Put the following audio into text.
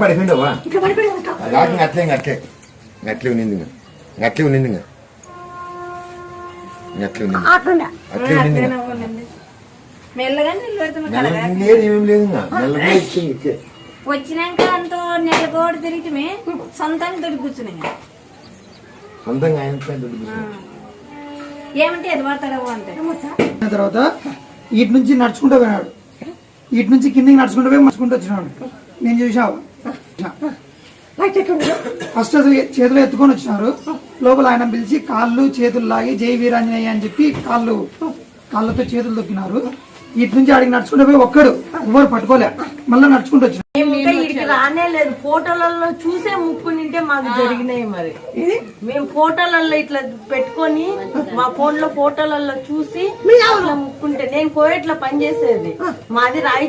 పడిపోయిండవా అట్లే అట్లే అట్లే ఉన్నింది అట్లే ఉన్నింది అట్లే ఉన్నింది అట్లే ఉన్నింది ఏం లేదు వచ్చినాక అంతో నెల కోడి తిరిగి సొంతంగా దొరికి కూర్చున్నాయి సొంతంగా ఏమంటే అది పడతాడవు అంటే తర్వాత ఇటు నుంచి నడుచుకుంటూ పోయినాడు, ఇటు నుంచి కిందికి నడుచుకుంటూ పోయి నడుచుకుంటూ వచ్చినాడు. నేను చూసావు ఫస్ట్ అసలు చేతులు ఎత్తుకొని వచ్చినారు. లోపల ఆయన పిలిచి కాళ్ళు చేతులు లాగి జై వీరాంజనేయ అని చెప్పి కాళ్ళతో చేతులు తొక్కినారు. ఇటు నుంచి ఆడికి నడుచుకుంటూ పోయి ఒక్కడు ఎవరు పట్టుకోలే, మళ్ళీ నడుచుకుంటూ వచ్చినారు. ఇటుకి రానే లేదు, ఫోటోలలో చూసే ముక్కునింటే మాకు జరిగినాయి. మరి మేము ఫోటోలలో ఇట్లా పెట్టుకొని మా ఫోన్ లో ఫోటోలలో చూసి అట్లా ముక్కుంటే, నేను కోయట్లో పనిచేసేది మాది రాయి